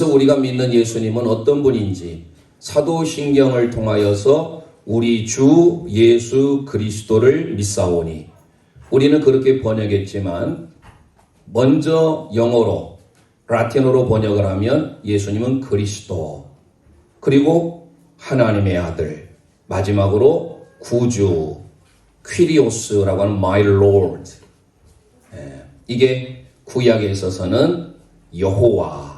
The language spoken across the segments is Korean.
그래서 우리가 믿는 예수님은 어떤 분인지 사도신경을 통하여서 우리 주 예수 그리스도를 믿사오니, 우리는 그렇게 번역했지만 먼저 영어로 라틴어로 번역을 하면 예수님은 그리스도, 그리고 하나님의 아들, 마지막으로 구주 퀴리오스라고 하는 My Lord. 이게 구약에 있어서는 여호와,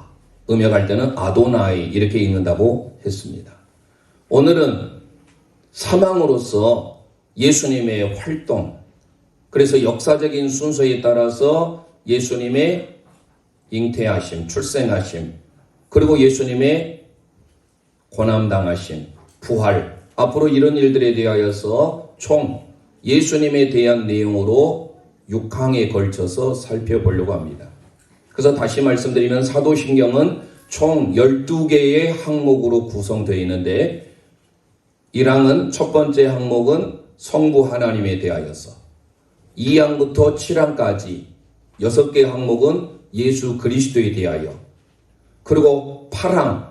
음역할 때는 아도나이 이렇게 읽는다고 했습니다. 오늘은 사망으로서 예수님의 활동, 그래서 역사적인 순서에 따라서 예수님의 잉태하심, 출생하심, 그리고 예수님의 고난당하심, 부활, 앞으로 이런 일들에 대하여서 총 예수님에 대한 내용으로 6강에 걸쳐서 살펴보려고 합니다. 그래서 다시 말씀드리면 사도신경은 총 12개의 항목으로 구성되어 있는데, 1항은 첫 번째 항목은 성부 하나님에 대하여서, 2항부터 7항까지 6개 항목은 예수 그리스도에 대하여, 그리고 8항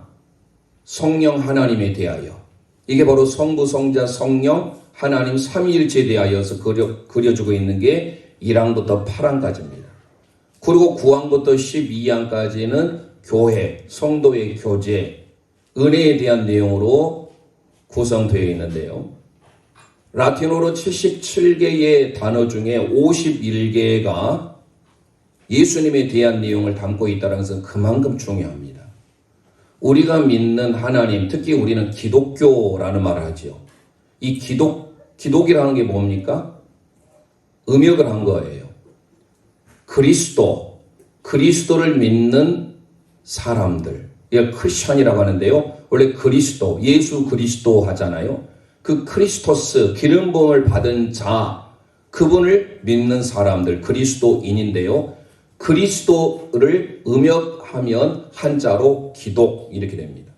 성령 하나님에 대하여, 이게 바로 성부, 성자, 성령, 하나님 삼위일체에 대하여서 그려주고 있는 게 1항부터 8항까지입니다. 그리고 9항부터 12항까지는 교회, 성도의 교제, 은혜에 대한 내용으로 구성되어 있는데요. 라틴어로 77개의 단어 중에 51개가 예수님에 대한 내용을 담고 있다는 것은 그만큼 중요합니다. 우리가 믿는 하나님, 특히 우리는 기독교라는 말을 하죠. 이 기독이라는 게 뭡니까? 음역을 한 거예요. 그리스도를 믿는 사람들, 이걸 크리스천이라고 하는데요. 원래 그리스도, 예수 그리스도 하잖아요. 그 크리스토스, 기름 부음을 받은 자, 그분을 믿는 사람들, 그리스도인인데요. 그리스도를 음역하면 한자로 기독 이렇게 됩니다.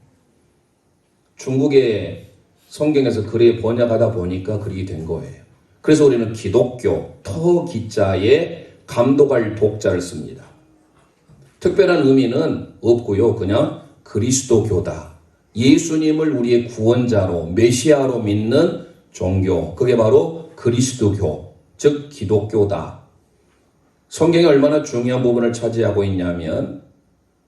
중국의 성경에서 그렇게 번역하다 보니까 그렇게 된 거예요. 그래서 우리는 기독교, 토기자에 감독할 독자를 씁니다. 특별한 의미는 없고요. 그냥 그리스도교다. 예수님을 우리의 구원자로, 메시아로 믿는 종교, 그게 바로 그리스도교, 즉 기독교다. 성경이 얼마나 중요한 부분을 차지하고 있냐면,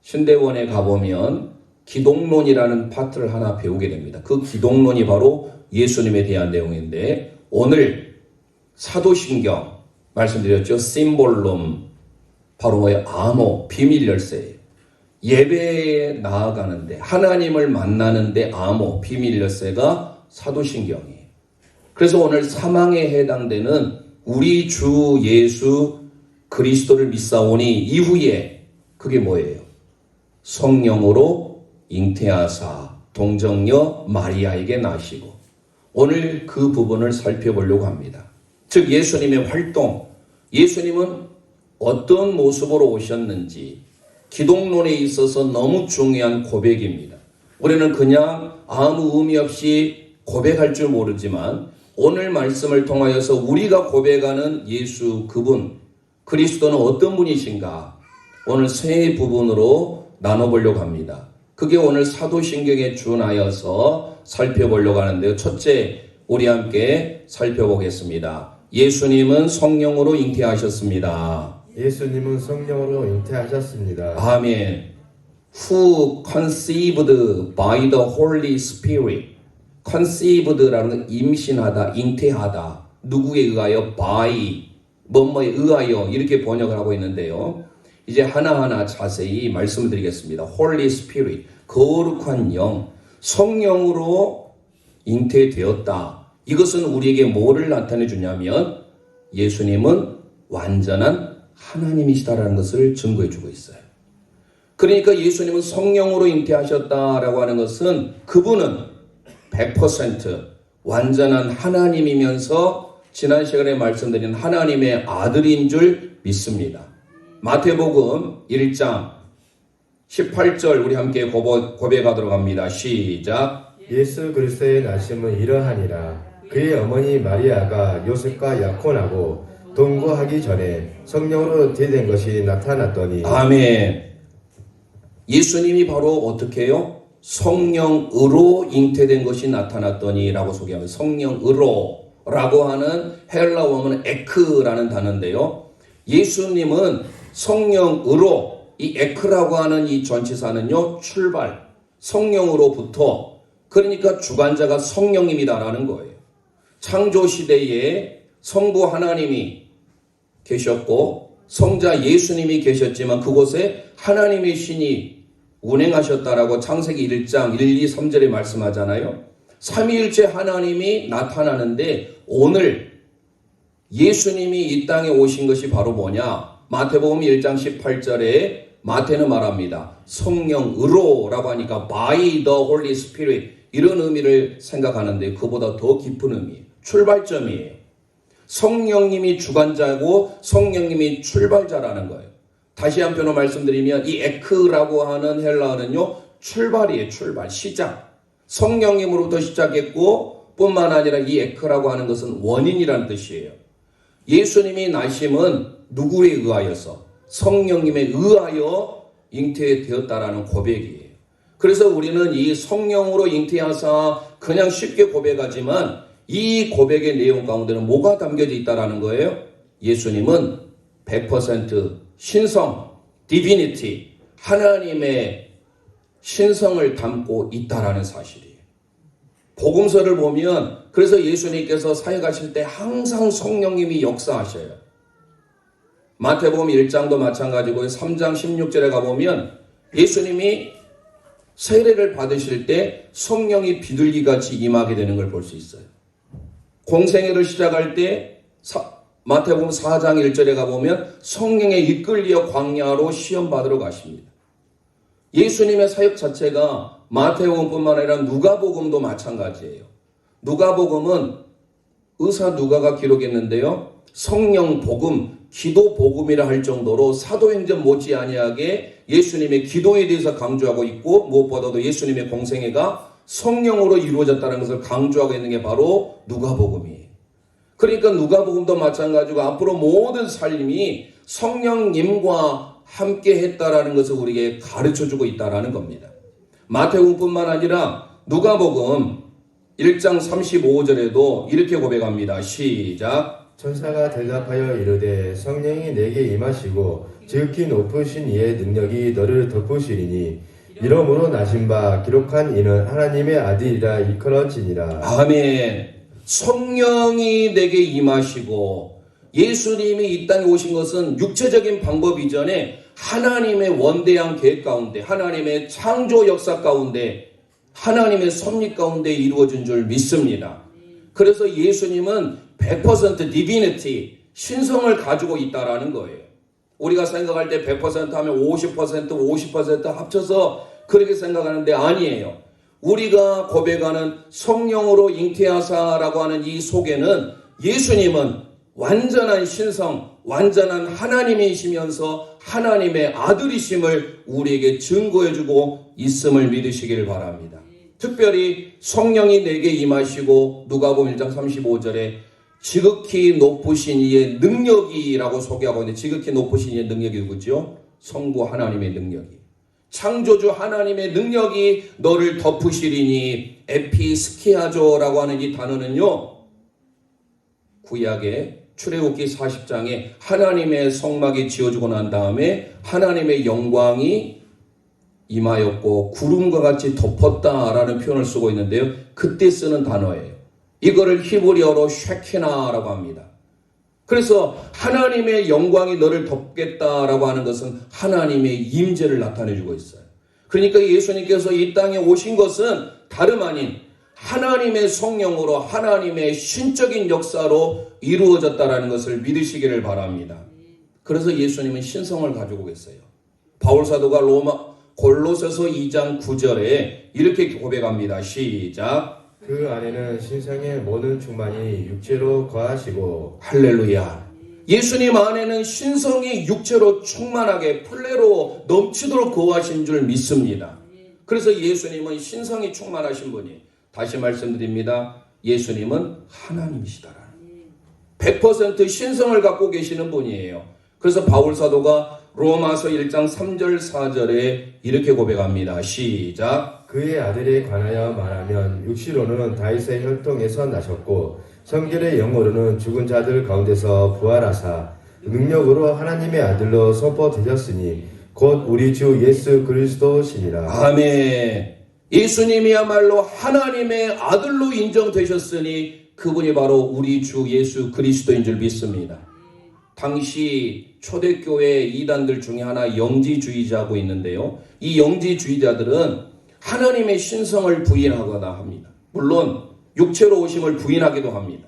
신대원에 가보면 기독론이라는 파트를 하나 배우게 됩니다. 그 기독론이 바로 예수님에 대한 내용인데, 오늘 사도신경 말씀드렸죠. 심볼룸, 바로 뭐예요? 암호, 비밀 열쇠예요. 예배에 나아가는데, 하나님을 만나는데 암호, 비밀 열쇠가 사도신경이에요. 그래서 오늘 사망에 해당되는 우리 주 예수 그리스도를 믿사오니 이후에 그게 뭐예요? 성령으로 잉태하사 동정녀 마리아에게 나시고, 오늘 그 부분을 살펴보려고 합니다. 즉 예수님의 활동, 예수님은 어떤 모습으로 오셨는지 기독론에 있어서 너무 중요한 고백입니다. 우리는 그냥 아무 의미 없이 고백할 줄 모르지만 오늘 말씀을 통하여서 우리가 고백하는 예수 그분, 그리스도는 어떤 분이신가 오늘 세 부분으로 나눠보려고 합니다. 그게 오늘 사도신경에 준하여서 살펴보려고 하는데요. 첫째, 우리 함께 살펴보겠습니다. 예수님은 성령으로 잉태하셨습니다. 예수님은 성령으로 잉태하셨습니다. 아멘. Who conceived by the Holy Spirit. conceived라는 건 임신하다, 잉태하다. 누구에 의하여? by. 뭐뭐에 의하여 이렇게 번역을 하고 있는데요. 이제 하나하나 자세히 말씀을 드리겠습니다. Holy Spirit, 거룩한 영, 성령으로 잉태되었다. 이것은 우리에게 뭐를 나타내 주냐면 예수님은 완전한 하나님이시다라는 것을 증거해 주고 있어요. 그러니까 예수님은 성령으로 잉태하셨다라고 하는 것은 그분은 100% 완전한 하나님이면서 지난 시간에 말씀드린 하나님의 아들인 줄 믿습니다. 마태복음 1장 18절 우리 함께 고백하도록 합니다. 시작. 예수 그리스도의 나심은 이러하니라. 그의 어머니 마리아가 요셉과 약혼하고 동거하기 전에 성령으로 대된 것이 나타났더니. 아멘. 예수님이 바로 어떻게 해요? 성령으로 잉태된 것이 나타났더니라고 소개합니다. 성령으로라고 하는 헬라 원어는 에크라는 단어인데요. 예수님은 성령으로, 이 에크라고 하는 이 전치사는요, 출발, 성령으로부터, 그러니까 주관자가 성령님이다라는 거예요. 창조 시대에 성부 하나님이 계셨고 성자 예수님이 계셨지만 그곳에 하나님의 신이 운행하셨다라고 창세기 1장 1, 2, 3절에 말씀하잖아요. 삼위일체 하나님이 나타나는데 오늘 예수님이 이 땅에 오신 것이 바로 뭐냐? 마태복음 1장 18절에 마태는 말합니다. 성령으로라고 하니까 by the Holy Spirit 이런 의미를 생각하는데 그보다 더 깊은 의미예요. 출발점이에요. 성령님이 주관자고 성령님이 출발자라는 거예요. 다시 한편으로 말씀드리면 이 에크라고 하는 헬라어는요, 출발이에요. 출발, 시작. 성령님으로부터 시작했고 뿐만 아니라 이 에크라고 하는 것은 원인이라는 뜻이에요. 예수님이 나심은 누구에 의하여서? 성령님에 의하여 잉태되었다라는 고백이에요. 그래서 우리는 이 성령으로 잉태하사 그냥 쉽게 고백하지만 이 고백의 내용 가운데는 뭐가 담겨져 있다라는 거예요? 예수님은 100% 신성, divinity, 하나님의 신성을 담고 있다라는 사실이에요. 복음서를 보면 그래서 예수님께서 사역하실 때 항상 성령님이 역사하셔요. 마태복음 1장도 마찬가지고 3장 16절에 가보면 예수님이 세례를 받으실 때 성령이 비둘기같이 임하게 되는 걸 볼 수 있어요. 공생애를 시작할 때 마태복음 4장 1절에 가보면 성령에 이끌려 광야로 시험 받으러 가십니다. 예수님의 사역 자체가 마태복음뿐만 아니라 누가복음도 마찬가지예요. 누가복음은 의사 누가가 기록했는데요. 성령 복음, 기도 복음이라 할 정도로 사도행전 못지 아니하게 예수님의 기도에 대해서 강조하고 있고 무엇보다도 예수님의 공생애가 성령으로 이루어졌다는 것을 강조하고 있는 게 바로 누가복음이에요. 그러니까 누가복음도 마찬가지고 앞으로 모든 삶이 성령님과 함께 했다라는 것을 우리에게 가르쳐주고 있다라는 겁니다. 마태복음뿐만 아니라 누가복음 1장 35절에도 이렇게 고백합니다. 시작. 천사가 대답하여 이르되 성령이 내게 임하시고 지극히 높으신 이의 능력이 너를 덮으시리니 이러므로 나신 바 기록한 이는 하나님의 아들이라 일컬어지니라. 아멘. 성령이 내게 임하시고 예수님이 이 땅에 오신 것은 육체적인 방법 이전에 하나님의 원대한 계획 가운데 하나님의 창조 역사 가운데 하나님의 섭리 가운데 이루어진 줄 믿습니다. 그래서 예수님은 100% divinity, 신성을 가지고 있다라는 거예요. 우리가 생각할 때 100% 하면 50% 합쳐서 그렇게 생각하는데 아니에요. 우리가 고백하는 성령으로 잉태하사라고 하는 이 속에는 예수님은 완전한 신성, 완전한 하나님이시면서 하나님의 아들이심을 우리에게 증거해주고 있음을 믿으시길 바랍니다. 특별히 성령이 내게 임하시고 누가복음 1장 35절에 지극히 높으신 이의 능력이라고 소개하고 있는데 지극히 높으신 이의 능력이 누구죠? 성부 하나님의 능력이. 창조주 하나님의 능력이 너를 덮으시리니 에피스키아조라고 하는 이 단어는요. 구약의 출애굽기 40장에 하나님의 성막이 지어지고 난 다음에 하나님의 영광이 임하였고 구름과 같이 덮었다라는 표현을 쓰고 있는데요. 그때 쓰는 단어예요. 이거를 히브리어로 쉐키나라고 합니다. 그래서 하나님의 영광이 너를 덮겠다라고 하는 것은 하나님의 임재를 나타내주고 있어요. 그러니까 예수님께서 이 땅에 오신 것은 다름 아닌 하나님의 성령으로 하나님의 신적인 역사로 이루어졌다라는 것을 믿으시기를 바랍니다. 그래서 예수님은 신성을 가지고 계세요. 바울사도가 골로새서 2장 9절에 이렇게 고백합니다. 시작. 그 안에는 신성의 모든 충만이 육체로 거하시고. 할렐루야. 예수님 안에는 신성이 육체로 충만하게 플레로 넘치도록 거하신 줄 믿습니다. 그래서 예수님은 신성이 충만하신 분이 다시 말씀드립니다. 예수님은 하나님이시다라는 100% 신성을 갖고 계시는 분이에요. 그래서 바울사도가 로마서 1장 3절 4절에 이렇게 고백합니다. 시작. 그의 아들에 관하여 말하면 육시로는 다윗의 혈통에서 나셨고 성결의 영으로는 죽은 자들 가운데서 부활하사 능력으로 하나님의 아들로 선포되셨으니 곧 우리 주 예수 그리스도시니라. 아멘. 예수님이야말로 하나님의 아들로 인정되셨으니 그분이 바로 우리 주 예수 그리스도인 줄 믿습니다. 당시 초대교회 이단들 중에 하나 영지주의자고 있는데요. 이 영지주의자들은 하나님의 신성을 부인하거나 합니다. 물론 육체로 오심을 부인하기도 합니다.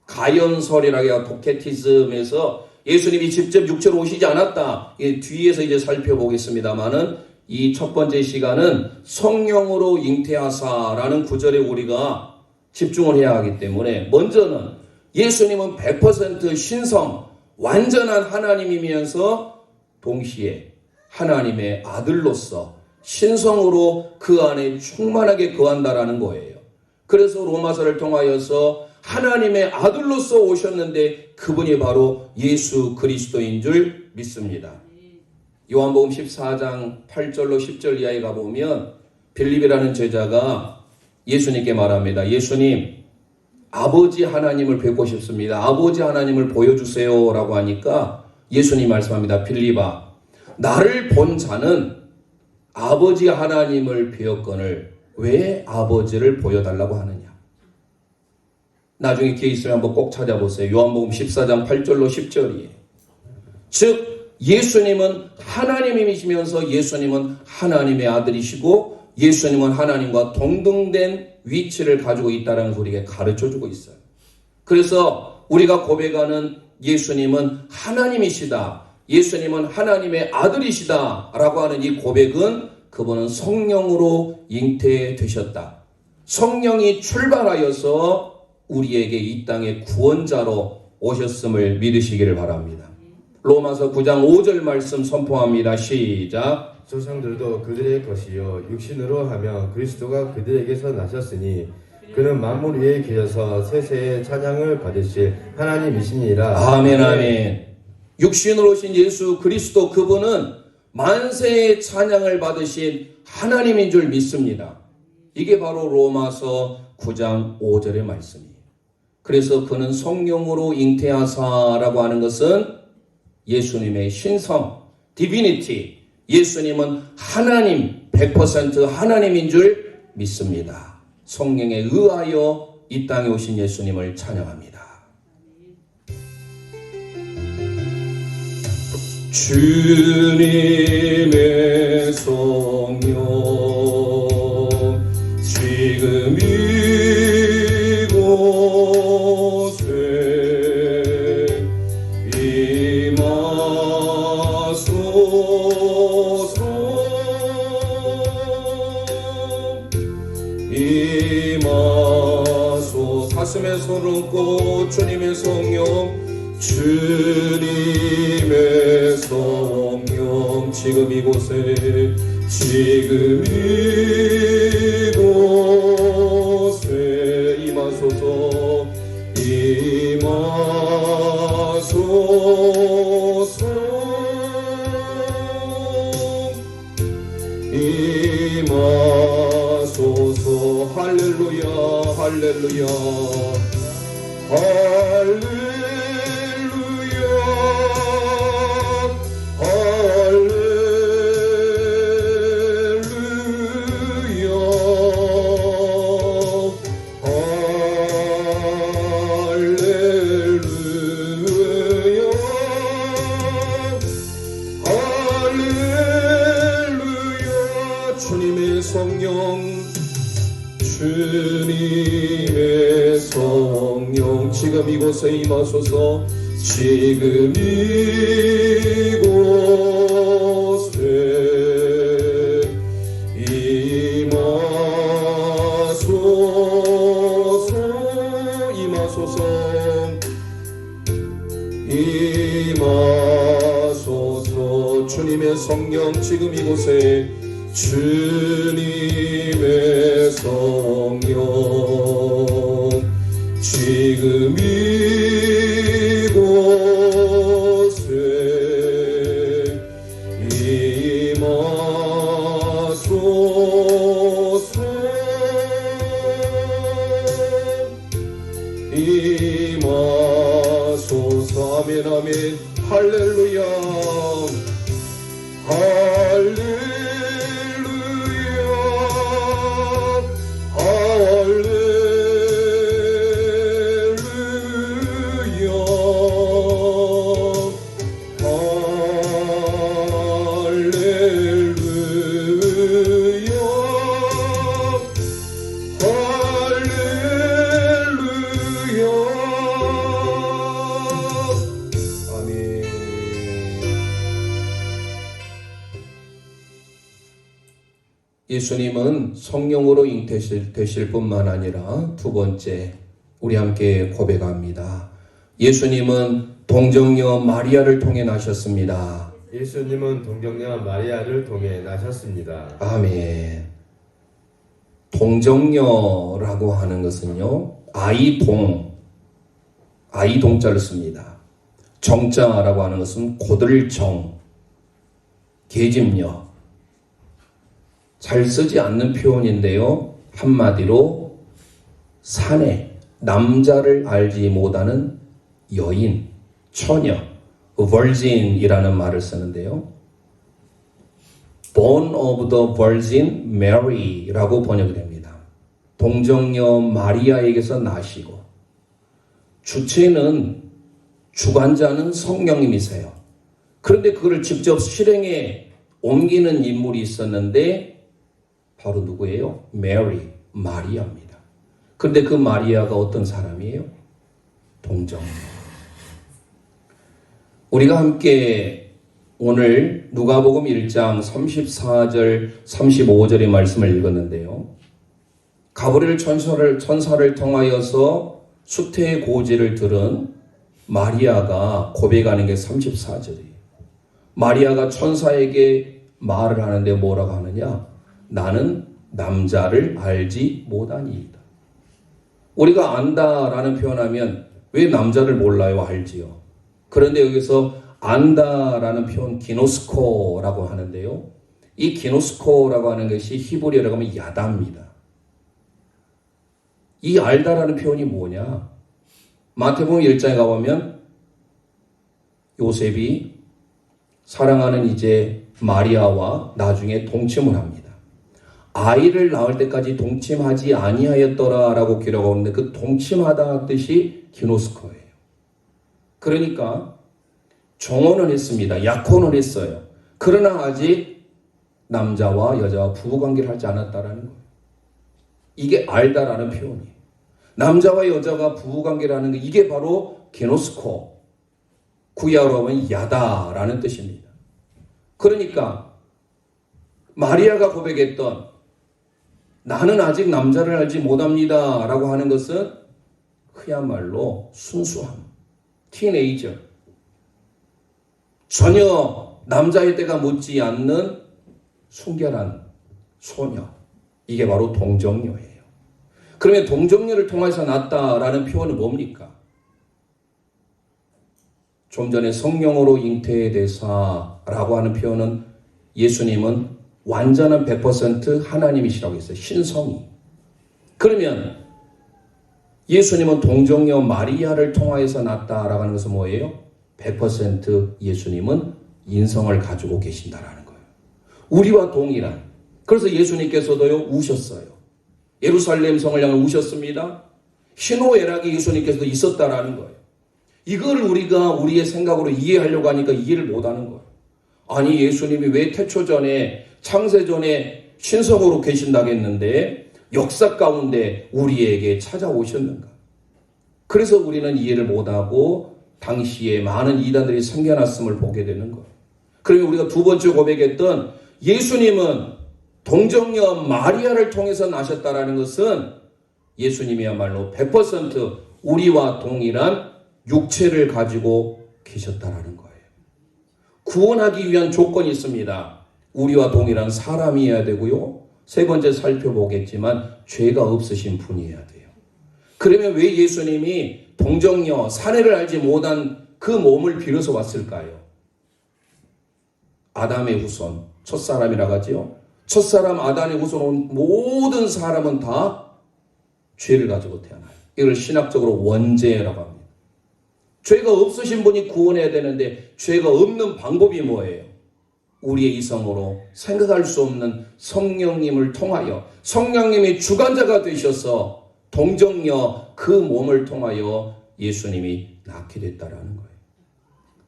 가연설이라고 도케티즘에서 예수님이 직접 육체로 오시지 않았다. 뒤에서 이제 살펴보겠습니다만은 이 첫 번째 시간은 성령으로 잉태하사라는 구절에 우리가 집중을 해야 하기 때문에 먼저는 예수님은 100% 신성, 완전한 하나님이면서 동시에 하나님의 아들로서 신성으로 그 안에 충만하게 거한다라는 거예요. 그래서 로마서를 통하여서 하나님의 아들로서 오셨는데 그분이 바로 예수 그리스도인 줄 믿습니다. 요한복음 14장 8절로 10절 이하에 가보면 빌립이라는 제자가 예수님께 말합니다. 예수님, 아버지 하나님을 뵙고 싶습니다. 아버지 하나님을 보여주세요 라고 하니까 예수님 말씀합니다. 빌립아, 나를 본 자는 아버지 하나님을 배웠거늘 왜 아버지를 보여달라고 하느냐. 나중에 기회 있으면 한번 꼭 찾아보세요. 요한복음 14장 8절로 10절이에요. 즉 예수님은 하나님이시면서 예수님은 하나님의 아들이시고 예수님은 하나님과 동등된 위치를 가지고 있다는 것을 우리에게 가르쳐주고 있어요. 그래서 우리가 고백하는 예수님은 하나님이시다, 예수님은 하나님의 아들이시다 라고 하는 이 고백은 그분은 성령으로 잉태되셨다. 성령이 출발하여서 우리에게 이 땅의 구원자로 오셨음을 믿으시기를 바랍니다. 로마서 9장 5절 말씀 선포합니다. 시작. 조상들도 그들의 것이요 육신으로 하면 그리스도가 그들에게서 나셨으니 그는 만물 위에 계셔서 세세의 찬양을 받으실 하나님이시니라. 아멘 아멘. 육신으로 오신 예수 그리스도 그분은 만세의 찬양을 받으신 하나님인 줄 믿습니다. 이게 바로 로마서 9장 5절의 말씀이에요. 그래서 그는 성령으로 잉태하사라고 하는 것은 예수님의 신성, 디비니티, 예수님은 하나님, 100% 하나님인 줄 믿습니다. 성령에 의하여 이 땅에 오신 예수님을 찬양합니다. 주님의 성령 지금 이곳에 임하소서. 임하소서. 가슴에 손을 얹고 주님의 성령 주님의 성령 지금 이곳에 임하소서. 임하소서. 임하소서. 할렐루야 할렐루야 할렐루야 주님의 성령 지금 이곳에 임하소서. 지금 이곳에 임하소서. 임하소서. 임하소서. 주님의 성령 지금 이곳에 주님의 성령 지금 이곳에 임하소서. 아멘 아멘. 할렐루야 할렐루야 할렐루야 예수님은 성령으로 잉태되실 뿐만 아니라 두 번째, 우리 함께 고백합니다. 예수님은 동정녀 마리아를 통해 나셨습니다. 예수님은 동정녀 마리아를 통해 나셨습니다. 아멘. 동정녀라고 하는 것은요, 아이동자를 씁니다. 정자라고 하는 것은 고들정, 계집녀. 잘 쓰지 않는 표현인데요. 한마디로 사내, 남자를 알지 못하는 여인, 처녀, virgin이라는 말을 쓰는데요. Born of the Virgin Mary라고 번역이 됩니다. 동정녀 마리아에게서 나시고 주체는 주관자는 성령님이세요. 그런데 그걸 직접 실행에 옮기는 인물이 있었는데 바로 누구예요? 메리, 마리아입니다. 그런데 그 마리아가 어떤 사람이에요? 동정녀. 우리가 함께 오늘 누가복음 1장 34절, 35절의 말씀을 읽었는데요. 가브리엘 천사를 통하여서 수태의 고지를 들은 마리아가 고백하는 게 34절이에요. 마리아가 천사에게 말을 하는데 뭐라고 하느냐? 나는 남자를 알지 못하니이다. 우리가 안다라는 표현하면 왜 남자를 몰라요? 알지요. 그런데 여기서 안다라는 표현 기노스코라고 하는데요. 이 기노스코라고 하는 것이 히브리어로 하면 야다입니다. 이 알다라는 표현이 뭐냐? 마태복음 1장에 가보면 요셉이 사랑하는 이제 마리아와 나중에 동침을 합니다. 아이를 낳을 때까지 동침하지 아니하였더라라고 기록하고 있는데 그 동침하다 뜻이 기노스코예요. 그러니까 정혼을 했습니다. 약혼을 했어요. 그러나 아직 남자와 여자와 부부관계를 하지 않았다라는 거예요. 이게 알다라는 표현이에요. 남자와 여자가 부부관계를 하는 게 이게 바로 기노스코, 구약으로 하면 야다라는 뜻입니다. 그러니까 마리아가 고백했던 나는 아직 남자를 알지 못합니다 라고 하는 것은 그야말로 순수함, 티네이저, 전혀 남자의 때가 묻지 않는 순결한 소녀, 이게 바로 동정녀예요. 그러면 동정녀를 통해서 낳았다라는 표현은 뭡니까? 좀 전에 성령으로 잉태되사라고 하는 표현은 예수님은 완전한 100% 하나님이시라고 했어요. 신성이. 그러면 예수님은 동정녀 마리아를 통하여서 낳았다라고 하는 것은 뭐예요? 100% 예수님은 인성을 가지고 계신다라는 거예요. 우리와 동일한. 그래서 예수님께서도요 우셨어요. 예루살렘 성을 향해 우셨습니다. 희노애락이 예수님께서도 있었다라는 거예요. 이걸 우리가 우리의 생각으로 이해하려고 하니까 이해를 못하는 거예요. 아니 예수님이 왜 태초전에 창세전에 신성으로 계신다고 했는데 역사 가운데 우리에게 찾아오셨는가? 그래서 우리는 이해를 못하고 당시에 많은 이단들이 생겨났음을 보게 되는 거예요. 그러면 우리가 두 번째 고백했던 예수님은 동정녀 마리아를 통해서 나셨다라는 것은 예수님이야말로 100% 우리와 동일한 육체를 가지고 계셨다라는 거예요. 구원하기 위한 조건이 있습니다. 우리와 동일한 사람이어야 되고요. 세 번째 살펴보겠지만 죄가 없으신 분이어야 돼요. 그러면 왜 예수님이 동정녀, 사내를 알지 못한 그 몸을 빌어서 왔을까요? 아담의 후손, 첫사람이라고 하죠. 첫사람 아담의 후손 온 모든 사람은 다 죄를 가지고 태어나요. 이걸 신학적으로 원죄라고 합니다. 죄가 없으신 분이 구원해야 되는데 죄가 없는 방법이 뭐예요? 우리의 이성으로 생각할 수 없는 성령님을 통하여 성령님이 주관자가 되셔서 동정녀 그 몸을 통하여 예수님이 낳게 됐다라는 거예요.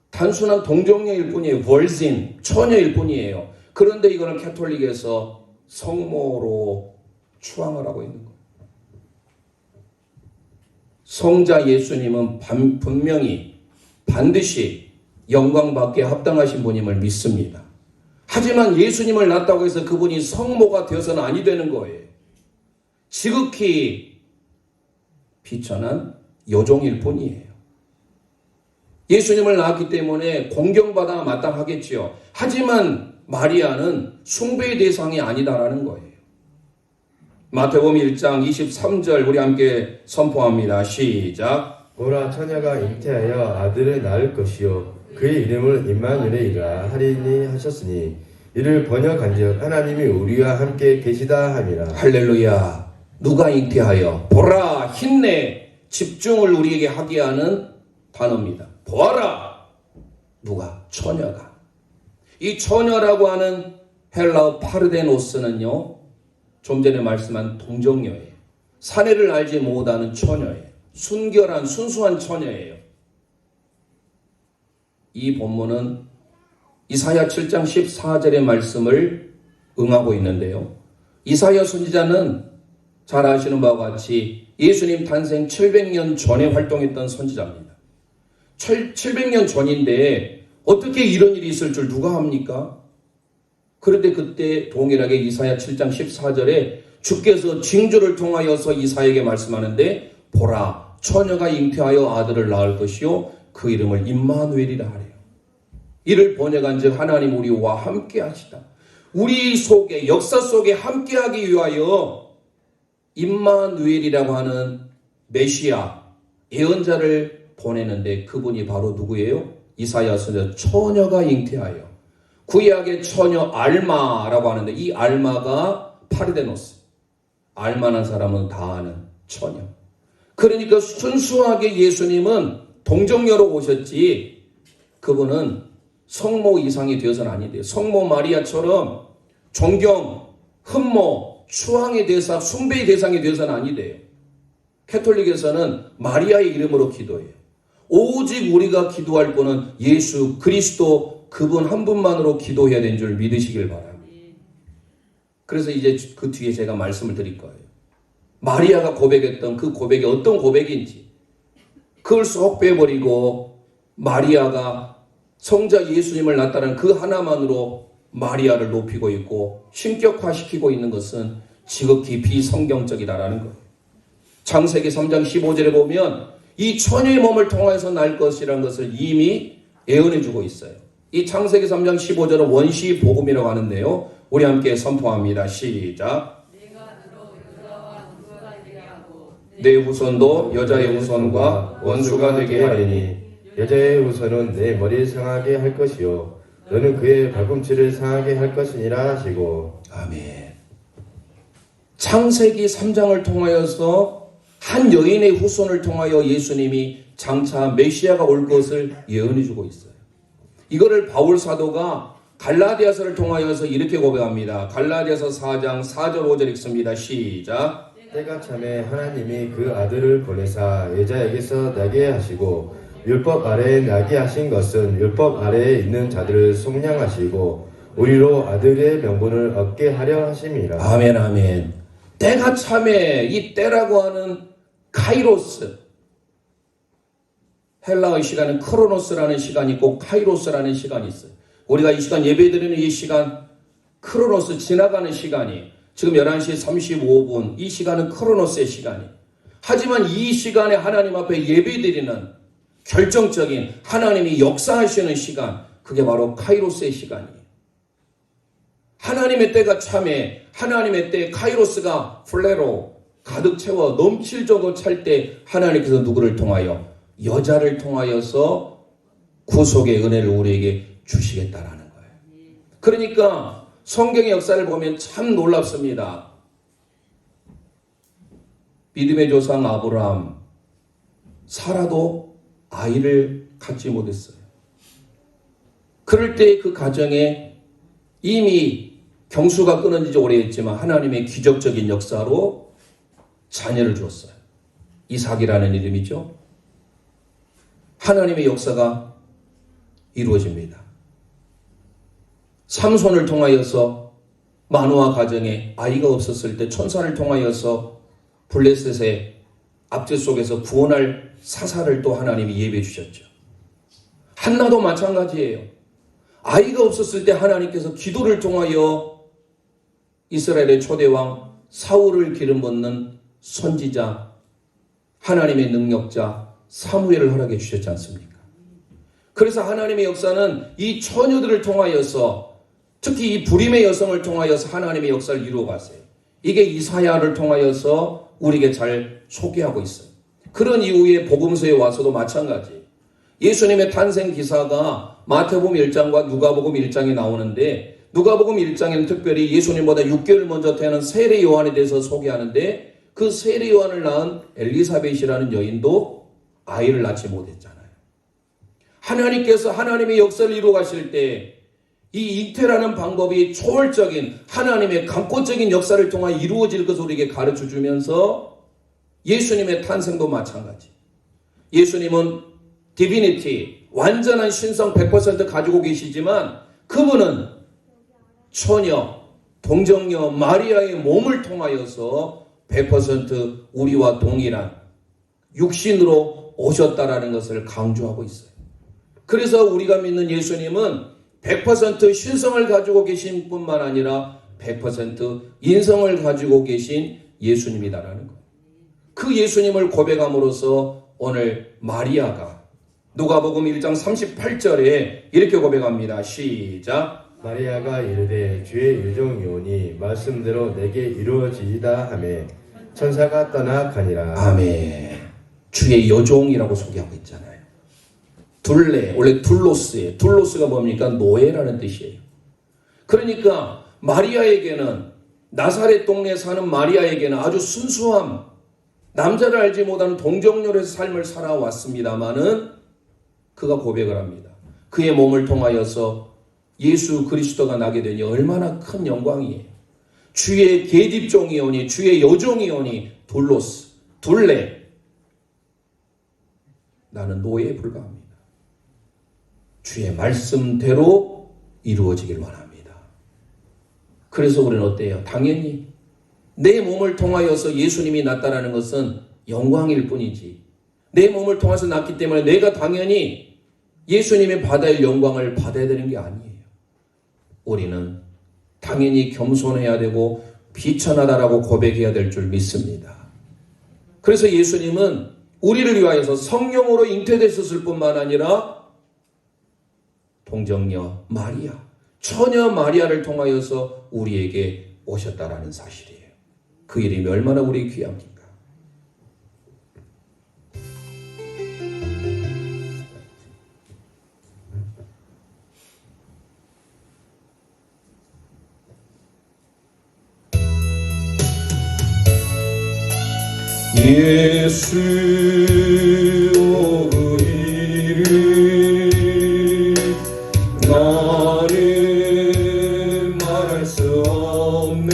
단순한 동정녀일 뿐이에요. 벌진, 처녀일 뿐이에요. 그런데 이거는 캐톨릭에서 성모로 추앙을 하고 있는 거예요. 성자 예수님은 분명히 반드시 영광받기에 합당하신 분임을 믿습니다. 하지만 예수님을 낳았다고 해서 그분이 성모가 되어서는 아니 되는 거예요. 지극히 비천한 여종일 뿐이에요. 예수님을 낳았기 때문에 공경받아 마땅하겠지요. 하지만 마리아는 숭배의 대상이 아니다라는 거예요. 마태복음 1장 23절 우리 함께 선포합니다. 시작. 보라 처녀가 잉태하여 아들을 낳을 것이요 그의 이름을 임마누엘이라 하리니 하셨으니 이를 번역한즉 하나님이 우리와 함께 계시다 함이라. 할렐루야. 누가 잉태하여? 보라, 힘내, 집중을 우리에게 하게 하는 단어입니다. 보아라. 누가? 처녀가. 이 처녀라고 하는 헬라어 파르데노스는요, 좀 전에 말씀한 동정녀예요. 사내를 알지 못하는 처녀예요. 순결한 순수한 처녀예요. 이 본문은 이사야 7장 14절의 말씀을 응하고 있는데요. 이사야 선지자는 잘 아시는 바와 같이 예수님 탄생 700년 전에 활동했던 선지자입니다. 700년 전인데 어떻게 이런 일이 있을 줄 누가 합니까? 그런데 그때 동일하게 이사야 7장 14절에 주께서 징조를 통하여서 이사야에게 말씀하는데 보라 처녀가 잉태하여 아들을 낳을 것이요 그 이름을 임마누엘이라 하래요. 이를 번역한즉 하나님 우리와 함께 하시다. 우리 속에 역사 속에 함께하기 위하여 임마누엘이라고 하는 메시아 예언자를 보내는데 그분이 바로 누구예요? 이사야 선지자 처녀가 잉태하여 구약의 처녀 알마라고 하는데 이 알마가 파르데노스. 알만한 사람은 다 아는 처녀. 그러니까 순수하게 예수님은 동정녀로 오셨지 그분은 성모 이상이 되어서는 아니돼요. 성모 마리아처럼 존경, 흠모, 추앙의 대상, 숭배의 대상이 되어서는 아니돼요. 캐톨릭에서는 마리아의 이름으로 기도해요. 오직 우리가 기도할 분은 예수 그리스도 그분 한 분만으로 기도해야 되는 줄 믿으시길 바랍니다. 그래서 이제 그 뒤에 제가 말씀을 드릴 거예요. 마리아가 고백했던 그 고백이 어떤 고백인지 그걸 쏙 빼버리고 마리아가 성자 예수님을 낳았다는 그 하나만으로 마리아를 높이고 있고 신격화시키고 있는 것은 지극히 비성경적이다라는 거예요. 창세기 3장 15절에 보면 이 처녀의 몸을 통해서 날 것이라는 것을 이미 예언해 주고 있어요. 이 창세기 3장 15절은 원시 복음이라고 하는데요. 우리 함께 선포합니다. 시작. 내 후손도 여자의 후손과 원수가 되게 하리니 여자의 후손은 내 머리를 상하게 할 것이요 너는 그의 발꿈치를 상하게 할 것이니라 하시고. 아멘. 창세기 3장을 통하여서 한 여인의 후손을 통하여 예수님이 장차 메시아가 올 것을 예언해 주고 있어요. 이거를 바울 사도가 갈라디아서를 통하여서 이렇게 고백합니다. 갈라디아서 4장 4절 5절 읽습니다. 시작. 때가 참에 하나님이 그 아들을 보내사 여자에게서 나게 하시고 율법 아래에 나게 하신 것은 율법 아래에 있는 자들을 속량하시고 우리로 아들의 명분을 얻게 하려 하심이라. 아멘 아멘. 때가 참에 이 때라고 하는 카이로스 헬라어의 시간은 크로노스라는 시간이 있고 카이로스라는 시간이 있어요. 우리가 이 시간 예배드리는 이 시간 크로노스 지나가는 시간이 지금 11시 35분 이 시간은 크로노스의 시간이. 하지만 이 시간에 하나님 앞에 예배드리는 결정적인 하나님이 역사하시는 시간 그게 바로 카이로스의 시간이에요. 하나님의 때가 참에 하나님의 때 카이로스가 플레로 가득 채워 넘칠 정도 찰 때 하나님께서 누구를 통하여 여자를 통하여서 구속의 은혜를 우리에게 주시겠다라는 거예요. 그러니까 성경의 역사를 보면 참 놀랍습니다. 믿음의 조상 아브라함, 사라도 아이를 갖지 못했어요. 그럴 때 그 가정에 이미 경수가 끊어진 지 오래했지만 하나님의 기적적인 역사로 자녀를 주었어요. 이삭이라는 이름이죠. 하나님의 역사가 이루어집니다. 삼손을 통하여서 마노아 가정에 아이가 없었을 때 천사를 통하여서 블레셋의 압제 속에서 구원할 사사를 또 하나님이 예비해 주셨죠. 한나도 마찬가지예요. 아이가 없었을 때 하나님께서 기도를 통하여 이스라엘의 초대왕 사울을 기름 붓는 선지자, 하나님의 능력자 사무엘을 허락해 주셨지 않습니까? 그래서 하나님의 역사는 이 처녀들을 통하여서, 특히 이 불임의 여성을 통하여서 하나님의 역사를 이루어 갔어요. 이게 이사야를 통하여서 우리에게 잘 소개하고 있어요. 그런 이후에 복음서에 와서도 마찬가지. 예수님의 탄생 기사가 마태복음 1장과 누가복음 1장에 나오는데, 누가복음 1장에는 특별히 예수님보다 6개월 먼저 태어난 세례 요한에 대해서 소개하는데, 그 세례 요한을 낳은 엘리사벳이라는 여인도 아이를 낳지 못했잖아요. 하나님께서 하나님의 역사를 이루어 가실 때 이 잉태라는 방법이 초월적인 하나님의 강권적인 역사를 통해 이루어질 것을 우리에게 가르쳐 주면서, 예수님의 탄생도 마찬가지. 예수님은 디비니티, 완전한 신성 100% 가지고 계시지만 그분은 처녀, 동정녀 마리아의 몸을 통하여서 100% 우리와 동일한 육신으로 오셨다라는 것을 강조하고 있어요. 그래서 우리가 믿는 예수님은 100% 신성을 가지고 계신 뿐만 아니라 100% 인성을 가지고 계신 예수님이다라는 거예요. 그 예수님을 고백함으로써 오늘 마리아가 누가복음 1장 38절에 이렇게 고백합니다. 시작. 마리아가 이르되 주의 유종이오니 말씀대로 내게 이루어지이다 하매 천사가 떠나 가니라. 아멘. 주의 여종이라고 소개하고 있잖아요. 둘레, 원래 둘로스예요. 둘로스가 뭡니까? 노예라는 뜻이에요. 그러니까 마리아에게는, 나사렛 동네에 사는 마리아에게는 아주 순수함, 남자를 알지 못하는 동정녀로의 삶을 살아왔습니다마는 그가 고백을 합니다. 그의 몸을 통하여서 예수 그리스도가 나게 되니 얼마나 큰 영광이에요. 주의 계집종이오니, 주의 여종이오니, 둘로스, 둘레. 나는 노예에 불과합니다. 주의 말씀대로 이루어지길 원합니다. 그래서 우리는 어때요? 당연히 내 몸을 통하여서 예수님이 났다라는 것은 영광일 뿐이지, 내 몸을 통해서 났기 때문에 내가 당연히 예수님이 받아야 할 영광을 받아야 되는 게 아니에요. 우리는 당연히 겸손해야 되고 비천하다라고 고백해야 될 줄 믿습니다. 그래서 예수님은 우리를 위하여서 성령으로 잉태되셨을 뿐만 아니라 동정녀 마리아, 처녀 마리아를 통하여서 우리에게 오셨다라는 사실이에요. 그 이름이 얼마나 우리 귀합니까? 예수 이름 나는 말할 수 없는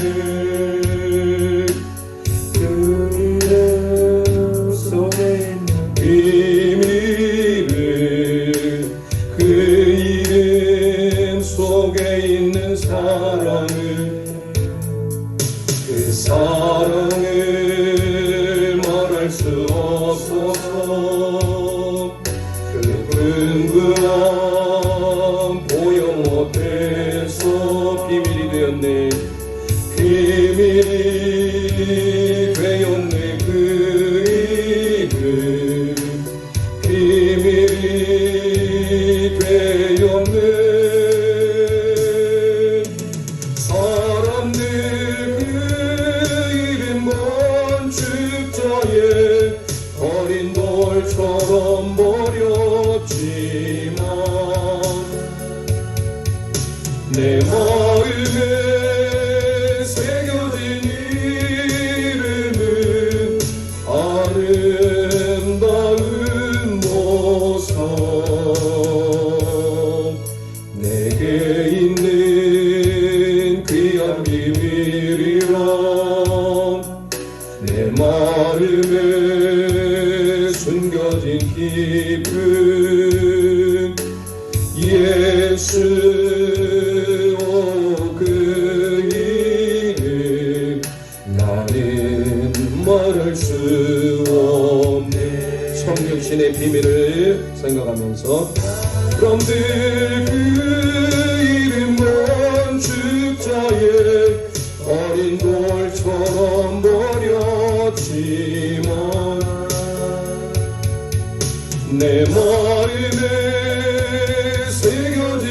그 이름 속에 있는 비밀을, 그 이름 속에 있는 사랑을, 그 사랑을 말할 수 없어서 그 근근함 보여 못해서 비밀이 되었네. 비밀이 되었네. 그 이름 비밀이 되었네. 사람들 그 이름 먼 축자에 어린 돌처럼 버렸지만 내 마음에 내 마음에 숨겨진 깊은 예수 그 이름 나는 말할 수 없네. 성육신의 비밀을 생각하면서 그런데 그 이름만 십자에 어린 돌처럼 버렸지만 내 마음에 새겨진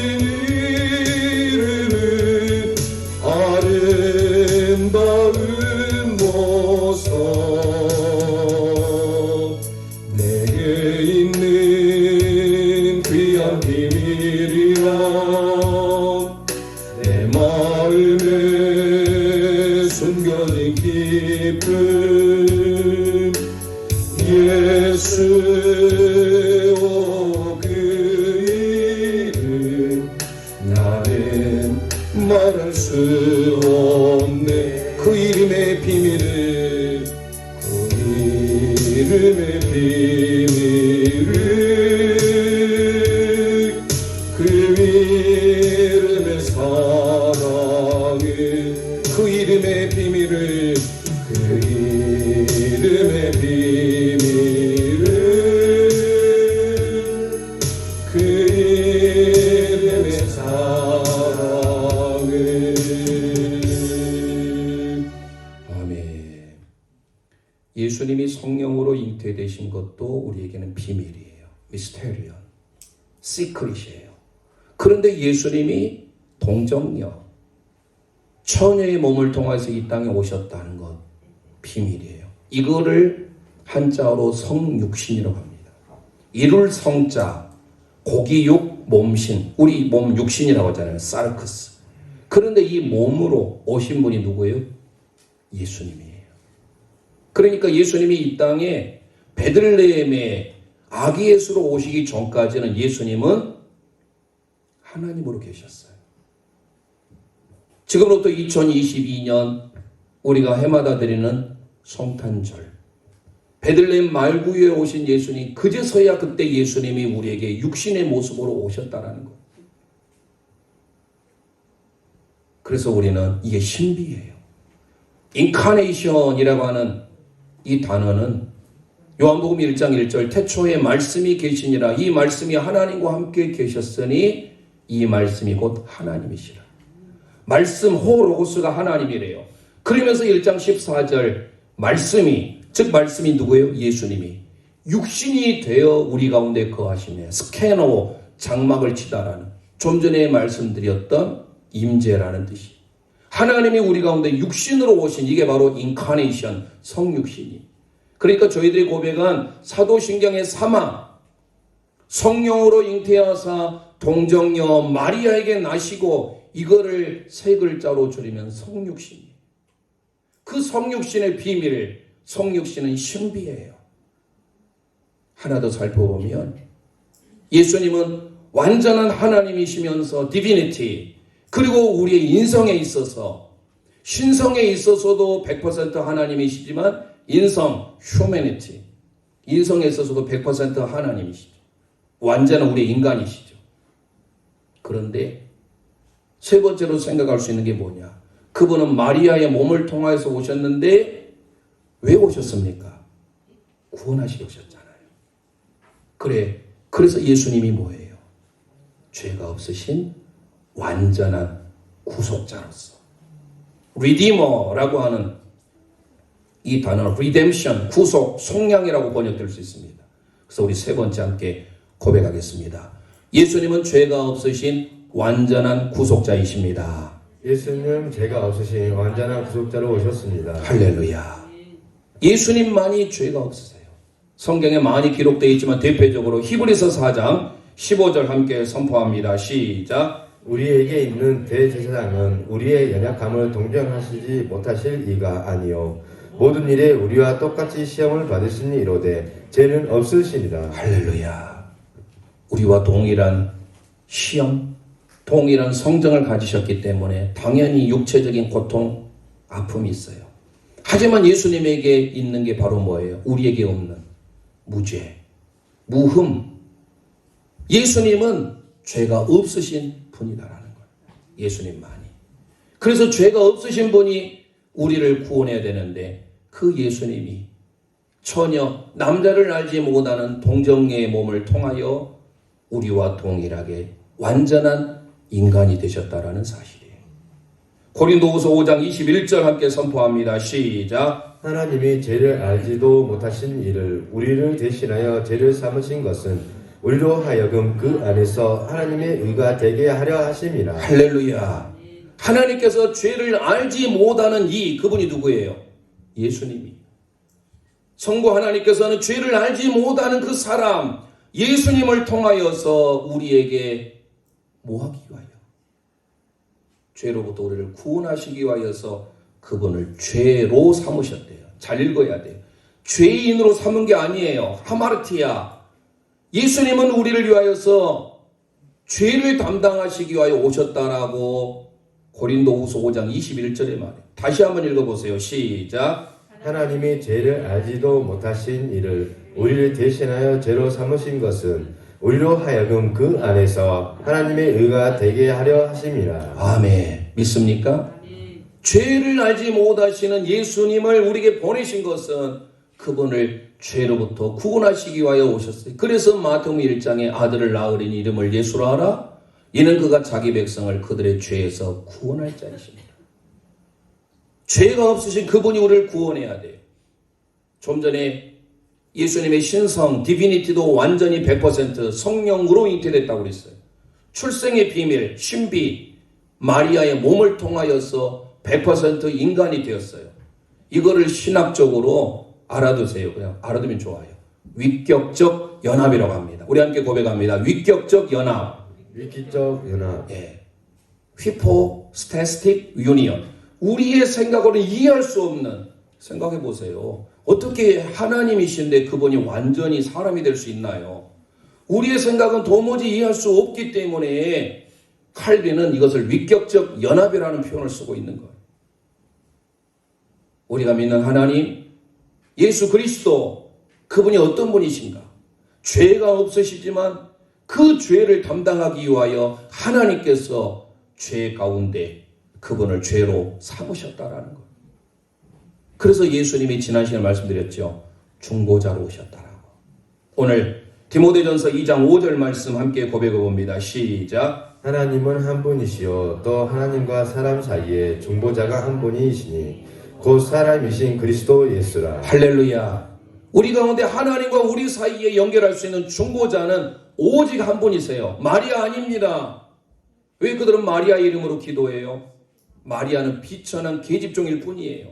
이름은 아름다운 모습 내게 있는 귀한 비밀이라 내 마음에 숨겨진 깊은 예수 그 이름 나는 말할 수 없네. 그 이름의 비밀을 그 이름의 비밀을 그 이름의 사랑을 그 이름의 비밀을 그 이름의 비밀을 그 이름의 사랑을 아멘. 예수님이 성령으로 잉태되신 것도 우리에게는 비밀이에요. 미스테리언, 시크릿이에요. 그런데 예수님이 동정녀, 처녀의 몸을 통해서 이 땅에 오셨다는 것 비밀이에요. 이거를 한자어로 성육신이라고 합니다. 이룰 성자, 고기육 몸신, 우리 몸 육신이라고 하잖아요. 사르크스. 그런데 이 몸으로 오신 분이 누구예요? 예수님이에요. 그러니까 예수님이 이 땅에 베들레헴에 아기 예수로 오시기 전까지는 예수님은 하나님으로 계셨어요. 지금부터 2022년 우리가 해마다 드리는 성탄절, 베들레헴 말구유에 오신 예수님, 그제서야 그때 예수님이 우리에게 육신의 모습으로 오셨다라는 것. 그래서 우리는 이게 신비예요. 인카네이션이라고 하는 이 단어는 요한복음 1장 1절 태초에 말씀이 계시니라. 이 말씀이 하나님과 함께 계셨으니 이 말씀이 곧 하나님이시라. 말씀 호로고스가 하나님이래요. 그러면서 1장 14절 말씀이, 즉 말씀이 누구예요? 예수님이 육신이 되어 우리 가운데 거하시네. 스캐너 장막을 치다라는 좀 전에 말씀드렸던 임재라는 뜻이, 하나님이 우리 가운데 육신으로 오신, 이게 바로 인카네이션, 성육신이. 그러니까 저희들이 고백한 사도신경의 사망, 성령으로 잉태하사 동정녀 마리아에게 나시고, 이거를 세 글자로 줄이면 성육신이. 그 성육신의 비밀, 성육신은 신비예요. 하나 더 살펴보면 예수님은 완전한 하나님이시면서 디비니티, 그리고 우리의 인성에 있어서, 신성에 있어서도 100% 하나님이시지만 인성, 휴머니티, 인성에 있어서도 100% 하나님이시죠. 완전한 우리 인간이시죠. 그런데 세 번째로 생각할 수 있는 게 뭐냐? 그분은 마리아의 몸을 통해서 오셨는데 왜 오셨습니까? 구원하시기 오셨잖아요. 그래서 예수님이 뭐예요? 죄가 없으신 완전한 구속자로서, 리디머라고 하는 이 단어 redemption, 구속, 속량이라고 번역될 수 있습니다. 그래서 우리 세 번째 함께 고백하겠습니다. 예수님은 죄가 없으신 완전한 구속자이십니다. 예수님 죄가 없으신 완전한 구속자로 오셨습니다. 할렐루야. 예수님만이 죄가 없으세요. 성경에 많이 기록되어 있지만 대표적으로 히브리서 4장 15절 함께 선포합니다. 시작. 우리에게 있는 대제사장은 우리의 연약함을 동정하시지 못하실 이가 아니요 모든 일에 우리와 똑같이 시험을 받으시니 이로되 죄는 없으시니라. 할렐루야. 우리와 동일한 시험, 동일한 성정을 가지셨기 때문에 당연히 육체적인 고통, 아픔이 있어요. 하지만 예수님에게 있는 게 바로 뭐예요? 우리에게 없는 무죄, 무흠. 예수님은 죄가 없으신 분이다라는 거예요. 예수님만이. 그래서 죄가 없으신 분이 우리를 구원해야 되는데 그 예수님이 전혀 남자를 알지 못하는 동정녀의 몸을 통하여 우리와 동일하게 완전한 인간이 되셨다라는 사실이에요. 고린도후서 5장 21절 함께 선포합니다. 시작. 하나님이 죄를 알지도 못하신 이를 우리를 대신하여 죄를 삼으신 것은 우리로 하여금 그 안에서 하나님의 의가 되게 하려 하심이라. 할렐루야. 하나님께서 죄를 알지 못하는 그분이 누구예요? 예수님이. 성부 하나님께서는 죄를 알지 못하는 그 사람 예수님을 통하여서 우리에게 뭐하기 위하여? 죄로부터 우리를 구원하시기 위하여서 그분을 죄로 삼으셨대요. 잘 읽어야 돼요. 죄인으로 삼은 게 아니에요. 하마르티아. 예수님은 우리를 위하여서 죄를 담당하시기 위하여 오셨다라고 고린도후서 5장 21절에 말해요. 다시 한번 읽어보세요. 시작. 하나님이 죄를 알지도 못하신 이를 우리를 대신하여 죄로 삼으신 것은 우리로 하여금 그 안에서 하나님의 의가 되게 하려 하심이라. 아멘. 믿습니까? 죄를 알지 못하시는 예수님을 우리에게 보내신 것은 그분을 죄로부터 구원하시기 위하여 오셨어요. 그래서 마태복음 1장에 아들을 낳으리니 이름을 예수라 하라. 이는 그가 자기 백성을 그들의 죄에서 구원할 자이십니다. 죄가 없으신 그분이 우리를 구원해야 돼요. 좀 전에 예수님의 신성, 디비니티도 완전히 100% 성령으로 잉태됐다고 그랬어요. 출생의 비밀, 신비, 마리아의 몸을 통하여서 100% 인간이 되었어요. 이거를 신학적으로 알아두세요. 그냥 알아두면 좋아요. 위격적 연합이라고 합니다. 우리 함께 고백합니다. 위격적 연합. 위기적 연합. 예. hypostatic union. 우리의 생각으로는 이해할 수 없는, 생각해 보세요. 어떻게 하나님이신데 그분이 완전히 사람이 될 수 있나요? 우리의 생각은 도무지 이해할 수 없기 때문에 칼빈은 이것을 위격적 연합이라는 표현을 쓰고 있는 거예요. 우리가 믿는 하나님, 예수 그리스도, 그분이 어떤 분이신가? 죄가 없으시지만 그 죄를 담당하기 위하여 하나님께서 죄 가운데 그분을 죄로 삼으셨다라는 거예요. 그래서 예수님이 지난 시간에 말씀드렸죠. 중보자로 오셨다라고. 오늘 디모데전서 2장 5절 말씀 함께 고백해 봅니다. 시작. 하나님은 한 분이시요 또 하나님과 사람 사이에 중보자가 한 분이시니 곧 사람이신 그리스도 예수라. 할렐루야. 우리 가운데 하나님과 우리 사이에 연결할 수 있는 중보자는 오직 한 분이세요. 마리아 아닙니다. 왜 그들은 마리아 이름으로 기도해요? 마리아는 비천한 계집종일 뿐이에요.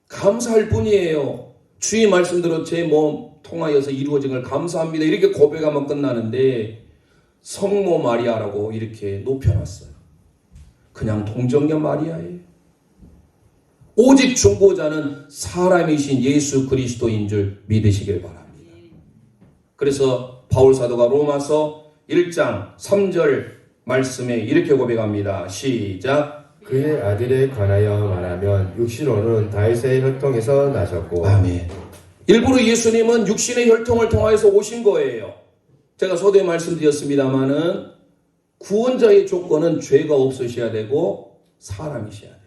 감사할 뿐이에요. 주의 말씀대로 제 몸 통하여서 이루어진 걸 감사합니다. 이렇게 고백하면 끝나는데 성모 마리아라고 이렇게 높여놨어요. 그냥 동정녀 마리아예요. 오직 중보자는 사람이신 예수 그리스도인 줄 믿으시길 바랍니다. 그래서 바울 사도가 로마서 1장 3절 말씀에 이렇게 고백합니다. 시작. 그의 아들에 관하여 말하면 육신으로는 다윗의 혈통에서 나셨고. 아멘. 일부러 예수님은 육신의 혈통을 통하여서 오신 거예요. 제가 서두에 말씀드렸습니다마는 구원자의 조건은 죄가 없으셔야 되고 사람이셔야 돼요.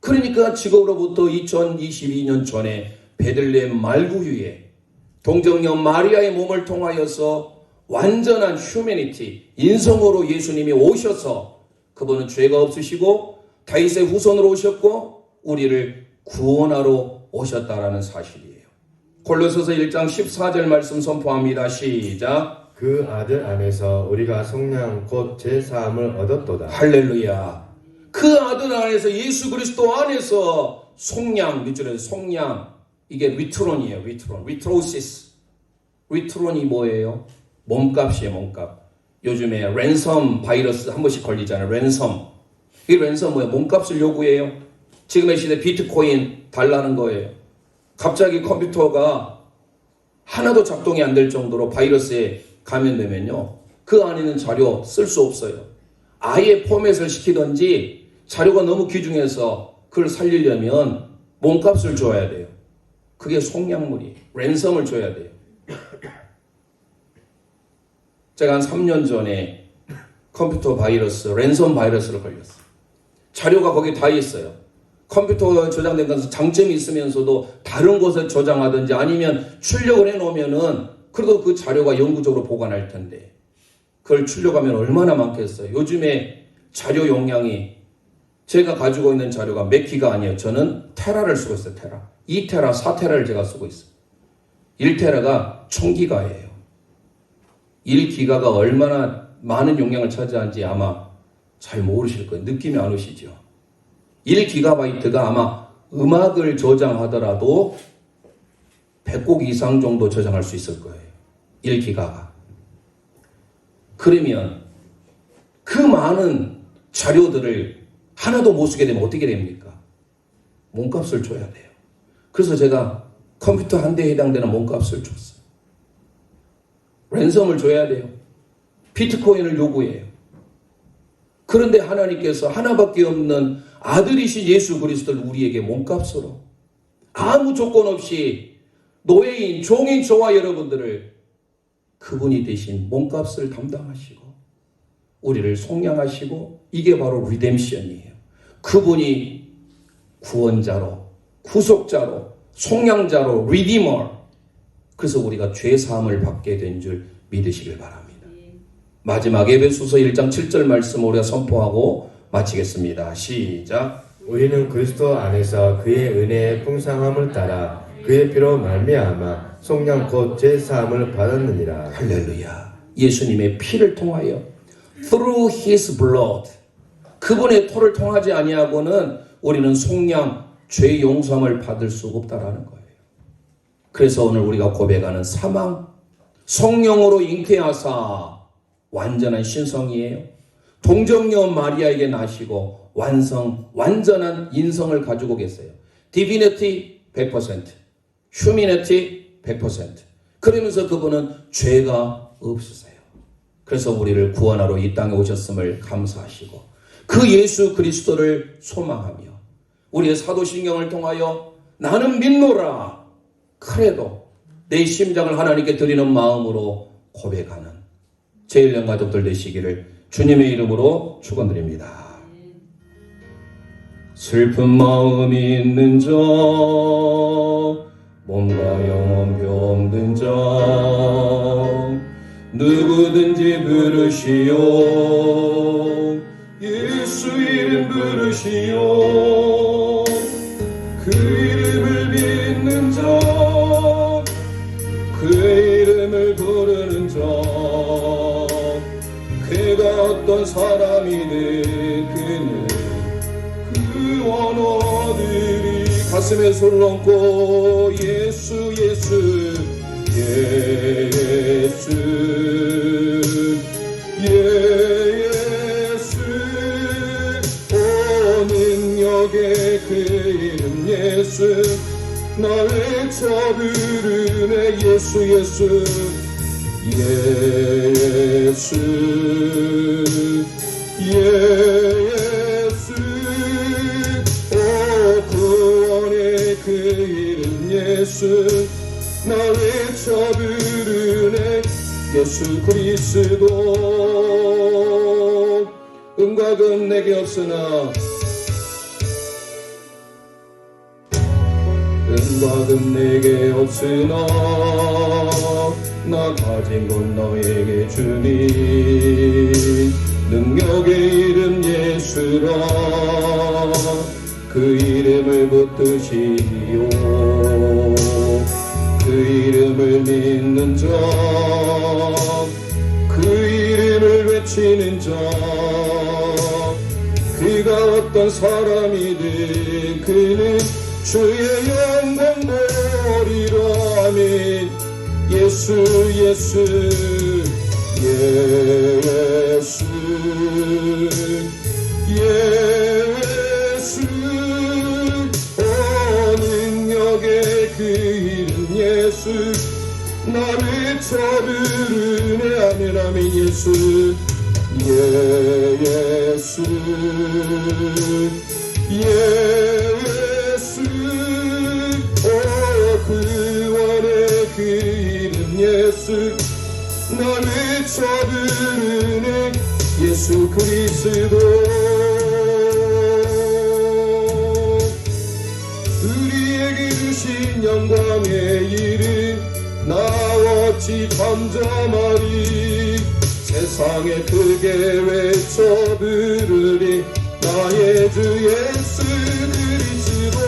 그러니까 지금으로부터 2022년 전에 베들레헴 말구유에 동정녀 마리아의 몸을 통하여서 완전한 휴머니티, 인성으로 예수님이 오셔서 그분은 죄가 없으시고 다윗의 후손으로 오셨고 우리를 구원하러 오셨다라는 사실이에요. 골로새서 1장 14절 말씀 선포합니다. 시작. 그 아들 안에서 우리가 속량 곧 제사함을 얻었도다. 할렐루야. 그 아들 안에서 예수 그리스도 안에서 속량, 밑줄에 속량, 이게 리트론이에요. 리트론, 리트로시스. 리트론이 뭐예요? 몸값이에요. 몸값. 요즘에 랜섬 바이러스 한 번씩 걸리잖아요. 랜섬. 이 랜섬 뭐예요? 몸값을 요구해요. 지금의 시대 비트코인 달라는 거예요. 갑자기 컴퓨터가 하나도 작동이 안 될 정도로 바이러스에 감염되면요, 그 안에 있는 자료 쓸 수 없어요. 아예 포맷을 시키든지 자료가 너무 귀중해서 그걸 살리려면 몸값을 줘야 돼요. 그게 속량물이에요. 랜섬을 줘야 돼요. 제가 한 3년 전에 컴퓨터 바이러스, 랜섬 바이러스를 걸렸어요. 자료가 거기 다 있어요. 컴퓨터가 저장된 것은 장점이 있으면서도 다른 곳에 저장하든지 아니면 출력을 해놓으면은 그래도 그 자료가 영구적으로 보관할 텐데 그걸 출력하면 얼마나 많겠어요. 요즘에 자료 용량이 제가 가지고 있는 자료가 몇 기가 아니에요. 저는 테라를 쓰고 있어요. 테라. 2테라, 4테라를 제가 쓰고 있어요. 1테라가 1000기가예요. 1기가가 얼마나 많은 용량을 차지하는지 아마 잘 모르실 거예요. 느낌이 안 오시죠? 1기가바이트가 아마 음악을 저장하더라도 100곡 이상 정도 저장할 수 있을 거예요. 1기가가. 그러면 그 많은 자료들을 하나도 못 쓰게 되면 어떻게 됩니까? 몸값을 줘야 돼요. 그래서 제가 컴퓨터 한 대에 해당되는 몸값을 줬어요. 랜섬을 줘야 돼요. 비트코인을 요구해요. 그런데 하나님께서 하나밖에 없는 아들이신 예수 그리스도를 우리에게 몸값으로 아무 조건 없이 노예인, 종인 저와 여러분들을 그분이 대신 몸값을 담당하시고 우리를 속량하시고 이게 바로 리뎀션이에요. 그분이 구원자로, 구속자로, 속량자로, 리디머. 그래서 우리가 죄사함을 받게 된 줄 믿으시길 바랍니다. 마지막 에베소서 1장 7절 말씀 우리가 선포하고 마치겠습니다. 시작. 우리는 그리스도 안에서 그의 은혜의 풍성함을 따라 그의 피로 말미암아 속량 곧 죄사함을 받았느니라. 할렐루야. 예수님의 피를 통하여 through his blood 그분의 토를 통하지 아니하고는 우리는 속량 죄 용서함을 받을 수 없다라는 거예요. 그래서 오늘 우리가 고백하는 사망 성령으로 잉태하사 완전한 신성이에요. 동정녀 마리아에게 나시고 완전한 인성을 가지고 계세요. 디비니티 100%, 휴미니티 100%. 그러면서 그분은 죄가 없으세요. 그래서 우리를 구원하러 이 땅에 오셨음을 감사하시고 그 예수 그리스도를 소망하며 우리의 사도신경을 통하여 나는 믿노라 그래도 내 심장을 하나님께 드리는 마음으로 고백하는 제1년 가족들 되시기를 주님의 이름으로 축원드립니다. 슬픈 마음이 있는 자 몸과 영혼 병든 자 누구든지 부르시오 예수 이름 부르시오 그 이름을 믿는 자 그의 이름을 부르는 자 그가 어떤 사람이든 그는 구원 얻으리 가슴에 손을 얹고 예수 예수 예수 예수 오 능력의 그 이름 예수 나 외쳐 부르네 예수 예수 예수 예수 오 구원의 그 이름 예수 나 외쳐 부르네 예수 그리스도 은과 금 내게 없으나 은과 금 내게 없으나 나 가진 것 너에게 주니 능력의 이름 예수라 그 이름을 붙드시오 그 이름을 믿는 자 그 이름을 외치는 자 그가 어떤 사람이든 그는 주의 영광 보리라 아멘 예수 예수 예수 예수 오 능력의 그 이름 예수 나를 쳐부르네 아멘 아멘 예수 예수 예수 구원의 그 이름 예수 나 외쳐 부르네 예수 그리스도 우리에게 주신 영광의 이름 나 어찌 잠잠하리 세상에 크게 외쳐 부르리 나의 주 예수 그리스도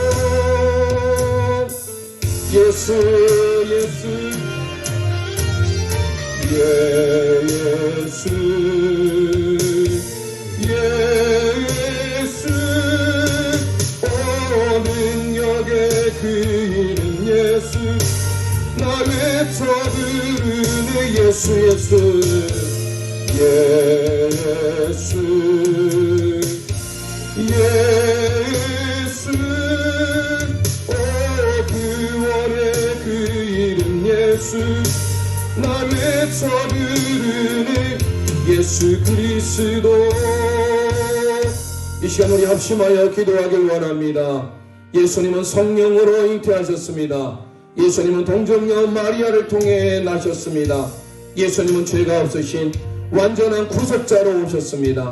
예수 예수 예수 예수 능력의 그 이름 예수 나 외쳐 부르네 예수 예수 예수 예수 구원의 그 이름 예수 나 외쳐 부르네 예수 그리스도 이 시간 우리 합심하여 기도하길 원합니다. 예수님은 성령으로 잉태하셨습니다. 예수님은 동정녀 마리아를 통해 나셨습니다. 예수님은 죄가 없으신 완전한 구속자로 오셨습니다.